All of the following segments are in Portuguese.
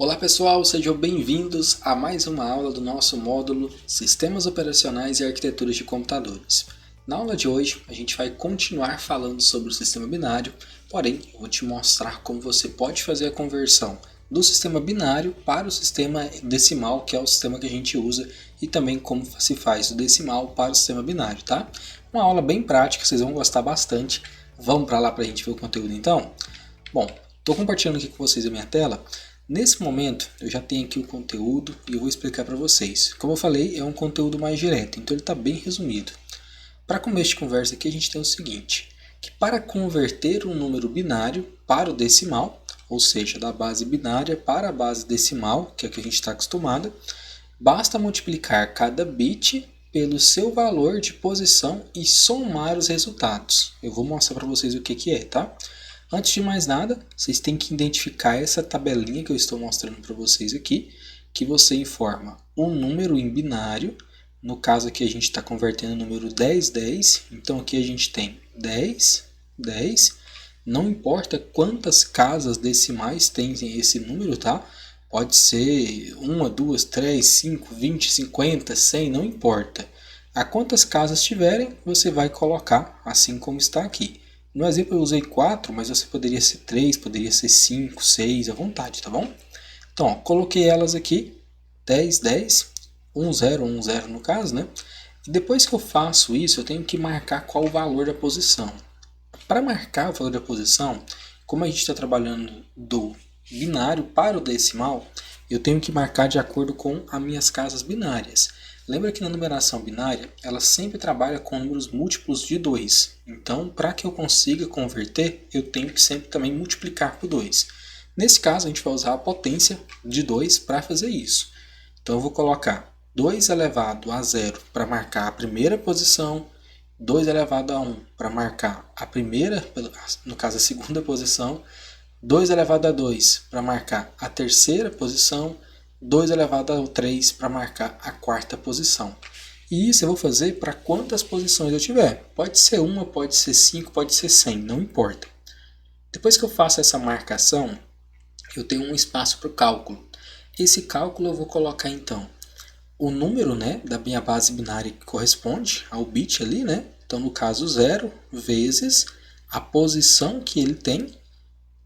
Olá pessoal, sejam bem-vindos a mais uma aula do nosso módulo Sistemas Operacionais e Arquiteturas de Computadores. Na aula de hoje, a gente vai continuar falando sobre o sistema binário, porém, eu vou te mostrar como você pode fazer a conversão do sistema binário para o sistema decimal, que é o sistema que a gente usa, e também como se faz do decimal para o sistema binário, tá? Uma aula bem prática, vocês vão gostar bastante. Vamos para lá para a gente ver o conteúdo então? Bom, estou compartilhando aqui com vocês a minha tela. Nesse momento, eu já tenho aqui o conteúdo e eu vou explicar para vocês. Como eu falei, é um conteúdo mais direto, então ele está bem resumido. Para começo de conversa aqui, a gente tem o seguinte, que para converter um número binário para o decimal, ou seja, da base binária para a base decimal, que é o que a gente está acostumado, basta multiplicar cada bit pelo seu valor de posição e somar os resultados. Eu vou mostrar para vocês o que é, tá? Antes de mais nada, vocês têm que identificar essa tabelinha que eu estou mostrando para vocês aqui, que você informa um número em binário. No caso aqui a gente está convertendo o número 10, 10. Então aqui a gente tem 10, 10. Não importa quantas casas decimais tem esse número, tá? Pode ser 1, 2, 3, 5, 20, 50, 100, não importa. A quantas casas tiverem, você vai colocar assim como está aqui. No exemplo eu usei 4, mas você poderia ser 3, poderia ser 5, 6, à vontade, tá bom? Então, ó, coloquei elas aqui, 10, 10, 1, 0, 1, 0 no caso, né? E depois que eu faço isso, eu tenho que marcar qual o valor da posição. Para marcar o valor da posição, como a gente está trabalhando do binário para o decimal, eu tenho que marcar de acordo com as minhas casas binárias. Lembra que na numeração binária, ela sempre trabalha com números múltiplos de 2. Então, para que eu consiga converter, eu tenho que sempre também multiplicar por 2. Nesse caso, a gente vai usar a potência de 2 para fazer isso. Então, eu vou colocar 2 elevado a 0 para marcar a primeira posição, 2 elevado a 1 para marcar a primeira, no caso a segunda posição, 2 elevado a 2 para marcar a terceira posição, 2 elevado a 3 para marcar a quarta posição. E isso eu vou fazer para quantas posições eu tiver. Pode ser uma, pode ser 5, pode ser 100, não importa. Depois que eu faço essa marcação, eu tenho um espaço para o cálculo. Esse cálculo eu vou colocar então o número, né, da minha base binária que corresponde ao bit ali, né? Então no caso 0 vezes a posição que ele tem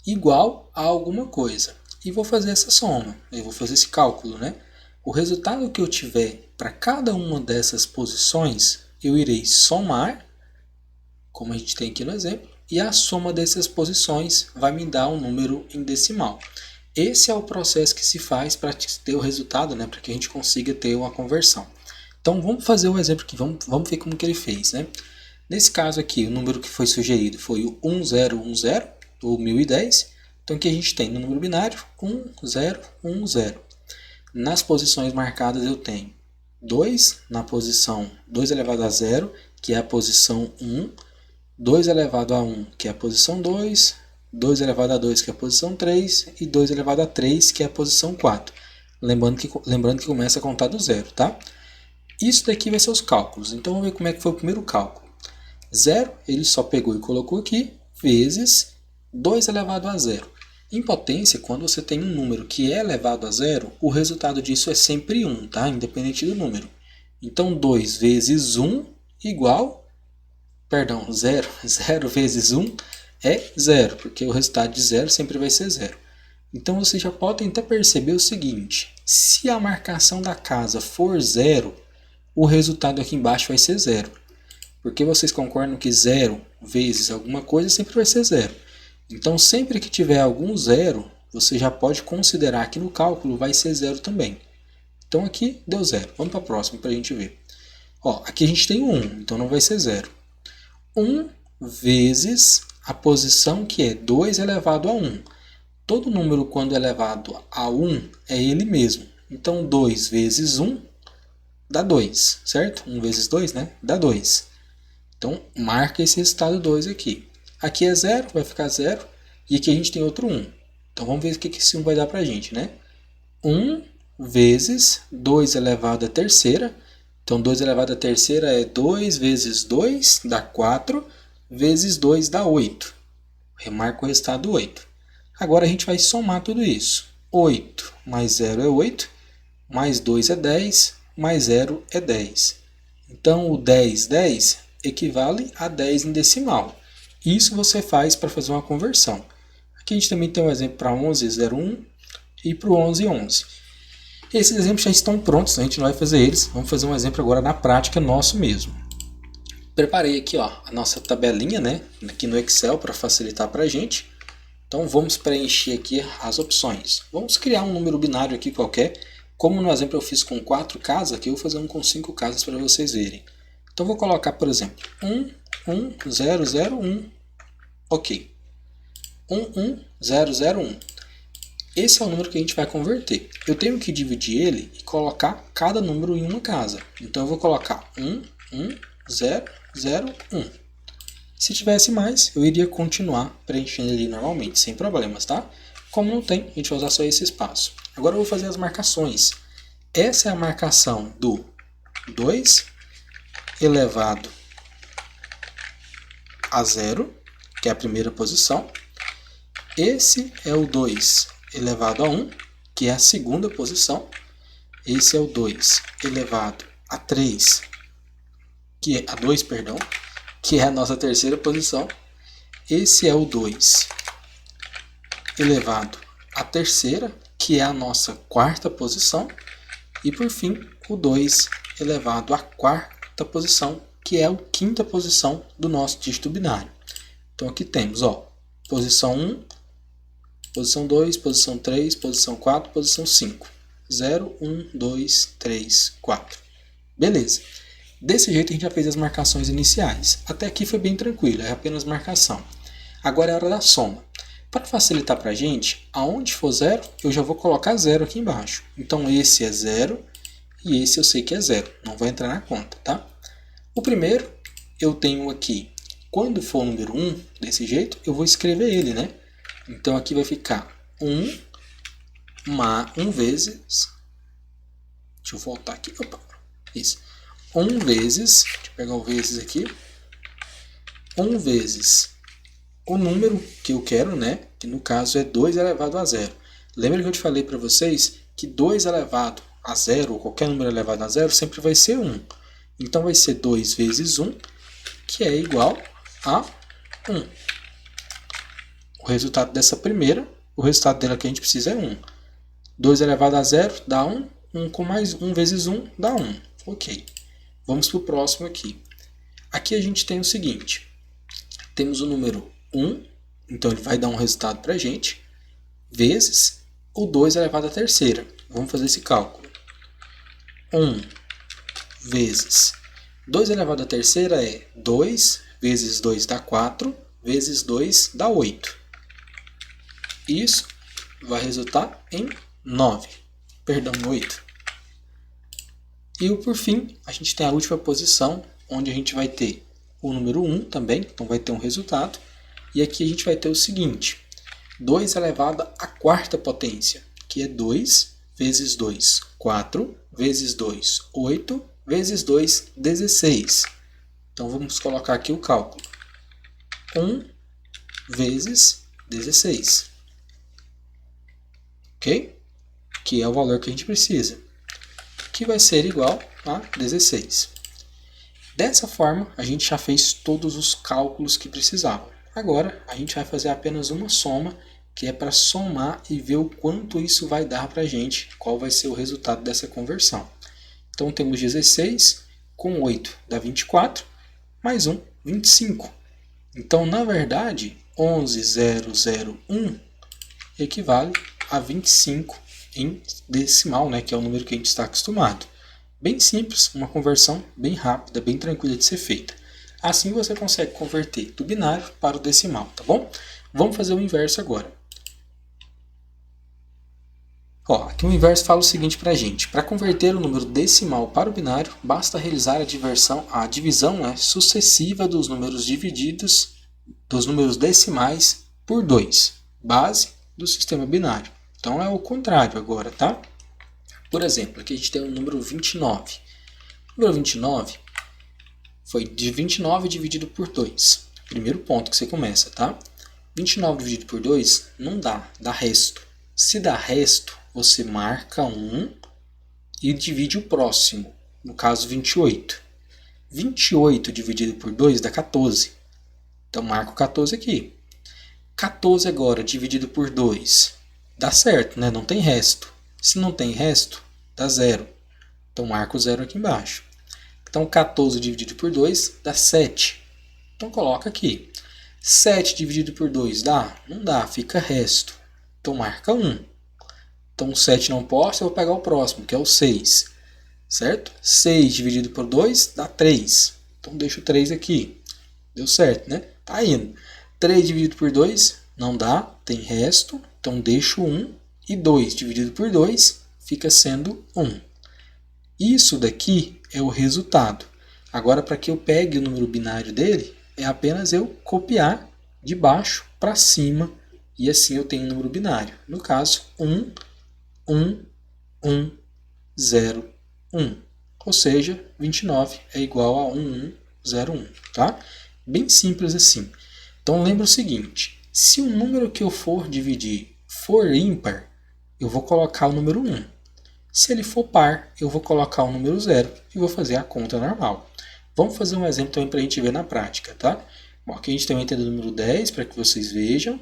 igual a alguma coisa. E vou fazer essa soma, eu vou fazer esse cálculo, né? O resultado que eu tiver para cada uma dessas posições, eu irei somar, como a gente tem aqui no exemplo, e a soma dessas posições vai me dar um número em decimal. Esse é o processo que se faz para ter o resultado, né? Para que a gente consiga ter uma conversão. Então vamos fazer o exemplo aqui, vamos ver como que ele fez, né? Nesse caso aqui, o número que foi sugerido foi o 1010, ou 1010. Então aqui a gente tem no número binário 1, 0, 1, 0. Nas posições marcadas eu tenho 2 na posição 2 elevado a 0, que é a posição 1, 2 elevado a 1, que é a posição 2, 2 elevado a 2, que é a posição 3, e 2 elevado a 3, que é a posição 4. Lembrando que começa a contar do zero, tá? Isso daqui vai ser os cálculos. Então vamos ver como é que foi o primeiro cálculo. 0, ele só pegou e colocou aqui, vezes 2 elevado a 0. Em potência, quando você tem um número que é elevado a 0, o resultado disso é sempre 1, tá? Independente do número. Então 2 vezes 1 igual, perdão, 0. 0 vezes 1 é 0, porque o resultado de 0 sempre vai ser 0. Então você já pode até perceber o seguinte, se a marcação da casa for 0, o resultado aqui embaixo vai ser 0. Porque vocês concordam que 0 vezes alguma coisa sempre vai ser 0. Então, sempre que tiver algum zero, você já pode considerar que no cálculo vai ser 0 também. Então, aqui deu 0. Vamos para a próxima para a gente ver. Ó, aqui a gente tem 1, então não vai ser 0. 1 vezes a posição que é 2 elevado a 1. Todo número, quando é elevado a 1, é ele mesmo. Então, 2 vezes 1 dá 2, certo? 1 vezes 2, né? Dá 2. Então, marca esse resultado 2 aqui. Aqui é 0, vai ficar 0. E aqui a gente tem outro 1. Então vamos ver o que esse 1 vai dar para a gente, né? 1 vezes 2 elevado à terceira. Então 2 elevado à terceira é 2 vezes 2, dá 4. Vezes 2 dá 8. Remarca o resultado 8. Agora a gente vai somar tudo isso. 8 mais 0 é 8, mais 2 é 10, mais 0 é 10. Então, o 10 equivale a 10 em decimal. Isso você faz para fazer uma conversão. Aqui a gente também tem um exemplo para 1101 e para o 1111. Esses exemplos já estão prontos, a gente não vai fazer eles. Vamos fazer um exemplo agora na prática nosso mesmo. Preparei aqui a nossa tabelinha, né, aqui no Excel para facilitar para a gente. Então vamos preencher aqui as opções. Vamos criar um número binário aqui qualquer. Como no exemplo eu fiz com 4 casas, aqui eu vou fazer um com 5 casas para vocês verem. Então vou colocar, por exemplo, 11001. Ok. 11001. Esse é o número que a gente vai converter. Eu tenho que dividir ele e colocar cada número em uma casa. Então eu vou colocar 11001. Se tivesse mais, eu iria continuar preenchendo ali normalmente, sem problemas, tá? Como não tem, a gente vai usar só esse espaço. Agora eu vou fazer as marcações. Essa é a marcação do 2 elevado a 0, que é a primeira posição. Esse é o 2 elevado a 1, que é a segunda posição. Esse é o 2 elevado a 3, a 2, perdão, que é a nossa terceira posição. Esse é o 2 elevado à terceira, que é a nossa quarta posição. E por fim, o 2 elevado à quarta posição, que é a quinta posição do nosso dígito binário. Então aqui temos, posição 1, posição 2, posição 3, posição 4, posição 5. 0, 1, 2, 3, 4. Beleza. Desse jeito a gente já fez as marcações iniciais. Até aqui foi bem tranquilo, é apenas marcação. Agora é a hora da soma. Para facilitar para a gente, aonde for 0, eu já vou colocar 0 aqui embaixo. Então esse é 0 e esse eu sei que é 0. Não vai entrar na conta, tá? O primeiro eu tenho aqui, quando for o número 1, desse jeito, eu vou escrever ele, né? Então aqui vai ficar 1 vezes... Deixa eu voltar aqui. Opa, isso. 1 vezes, deixa eu pegar o vezes aqui, 1 vezes o número que eu quero, né? Que no caso é 2 elevado a 0. Lembra que eu te falei para vocês que 2 elevado a 0, ou qualquer número elevado a 0, sempre vai ser 1. Então vai ser 2 vezes 1, que é igual a 1. O resultado dessa primeira, o resultado dela que a gente precisa é 1. 2 elevado a 0 dá 1, 1 com mais 1 vezes 1 dá 1. Ok. Vamos para o próximo aqui. Aqui a gente tem o seguinte. Temos o número 1, então ele vai dar um resultado para a gente, vezes o 2 elevado à terceira. Vamos fazer esse cálculo. 1 vezes 2 elevado à terceira é 2 vezes 2 dá 4, vezes 2 dá 8. Isso vai resultar em 9. Perdão, 8. E por fim, a gente tem a última posição, onde a gente vai ter o número 1 também, então vai ter um resultado. E aqui a gente vai ter o seguinte, 2 elevado à quarta potência, que é 2 vezes 2, 4, vezes 2, 8, vezes 2, 16. Então vamos colocar aqui o cálculo. 1 vezes 16. Ok? Que é o valor que a gente precisa, que vai ser igual a 16. Dessa forma, a gente já fez todos os cálculos que precisava. Agora, a gente vai fazer apenas uma soma, que é para somar e ver o quanto isso vai dar para a gente, qual vai ser o resultado dessa conversão. Então, temos 16 com 8 dá 24, mais 1, 25. Então, na verdade, 11.001 equivale a 25 em decimal, né, que é o número que a gente está acostumado. Bem simples, uma conversão bem rápida, bem tranquila de ser feita. Assim você consegue converter do binário para o decimal, tá bom? Vamos fazer o inverso agora. Aqui o inverso fala o seguinte para a gente. Para converter o número decimal para o binário, basta realizar a divisão sucessiva dos números divididos, dos números decimais, por 2, base do sistema binário. Então é o contrário agora, tá? Por exemplo, aqui a gente tem o número 29. O número 29 foi de 29 dividido por 2. Primeiro ponto que você começa, tá? 29 dividido por 2 não dá resto. Se dá resto, você marca 1 e divide o próximo, no caso 28. 28 dividido por 2 dá 14. Então marca o 14 aqui. 14 agora dividido por 2 dá certo, né? Não tem resto. Se não tem resto, dá 0. Então marca o 0 aqui embaixo. Então 14 dividido por 2 dá 7. Então coloca aqui. 7 dividido por 2 dá? Não dá, fica resto. Então marca 1. Então 7 não posso, eu vou pegar o próximo, que é o 6. Certo? 6 dividido por 2 dá 3. Então deixa o 3 aqui. Deu certo, né? Tá indo. 3 dividido por 2 não dá, tem resto. Então deixo 1. E 2 dividido por 2 fica sendo 1. Isso daqui é o resultado. Agora, para que eu pegue o número binário dele, é apenas eu copiar de baixo para cima. E assim eu tenho o número binário. No caso, 1, 1, 1, 0, 1. Ou seja, 29 é igual a 1101. Tá? Bem simples assim. Então lembra o seguinte, se o número que eu for dividir for ímpar, eu vou colocar o número 1. Se ele for par, eu vou colocar o número 0 e vou fazer a conta normal. Vamos fazer um exemplo também para a gente ver na prática, tá? Bom, aqui a gente também tem do número 10, para que vocês vejam.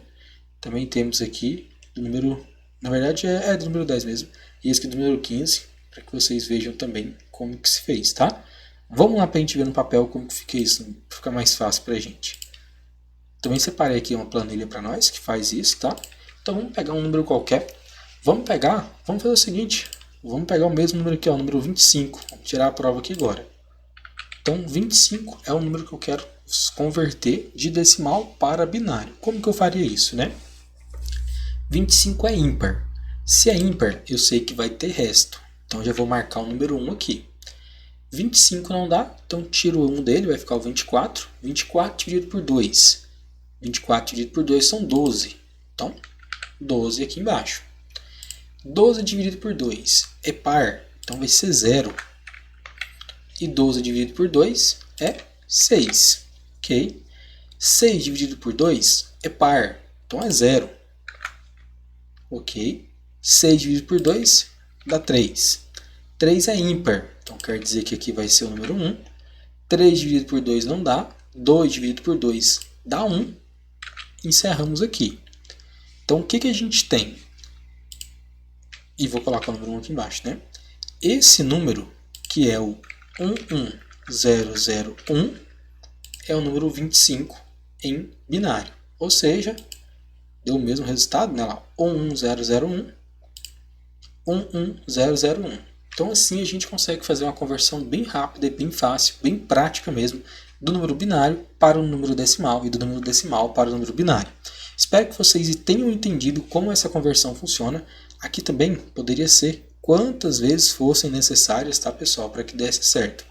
Também temos aqui do número... Na verdade é do número 10 mesmo. E esse aqui do número 15, para que vocês vejam também como que se fez, tá? Vamos lá para a gente ver no papel como que fica isso, para ficar mais fácil para a gente. Também separei aqui uma planilha para nós que faz isso, tá? Então vamos pegar um número qualquer. Vamos fazer o seguinte... Vamos pegar o mesmo número aqui, ó, o número 25. Vamos tirar a prova aqui agora. Então, 25 é o número que eu quero converter de decimal para binário. Como que eu faria isso, né? 25 é ímpar. Se é ímpar, eu sei que vai ter resto. Então, eu já vou marcar o número 1 aqui. 25 não dá, então tiro o 1 dele, vai ficar o 24. 24 dividido por 2. 24 dividido por 2 são 12. Então, 12 aqui embaixo. 12 dividido por 2 é par, então vai ser 0. E 12 dividido por 2 é 6. Ok? 6 dividido por 2 é par, então é 0. Ok? 6 dividido por 2 dá 3. 3 é ímpar, então quer dizer que aqui vai ser o número 1. 3 dividido por 2 não dá. 2 dividido por 2 dá 1. Encerramos aqui. Então o que a gente tem? E vou colocar o número 1 aqui embaixo, né? Esse número, que é o 11001, é o número 25 em binário. Ou seja, deu o mesmo resultado, né? Lá, 11001, 11001. Então assim a gente consegue fazer uma conversão bem rápida e bem fácil, bem prática mesmo, do número binário para o número decimal e do número decimal para o número binário. Espero que vocês tenham entendido como essa conversão funciona. Aqui também poderia ser quantas vezes fossem necessárias, tá, pessoal, para que desse certo.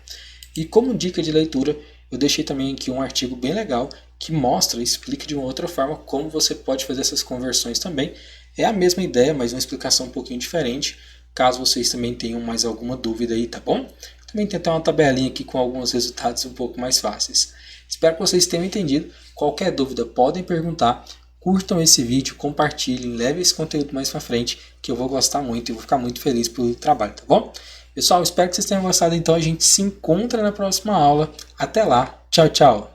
E como dica de leitura, eu deixei também aqui um artigo bem legal que mostra e explica de uma outra forma como você pode fazer essas conversões também. É a mesma ideia, mas uma explicação um pouquinho diferente, caso vocês também tenham mais alguma dúvida aí, tá bom? Também tem até uma tabelinha aqui com alguns resultados um pouco mais fáceis. Espero que vocês tenham entendido. Qualquer dúvida podem perguntar. Curtam esse vídeo, compartilhem, levem esse conteúdo mais para frente, que eu vou gostar muito e vou ficar muito feliz pelo trabalho, tá bom? Pessoal, espero que vocês tenham gostado, então a gente se encontra na próxima aula. Até lá, tchau, tchau!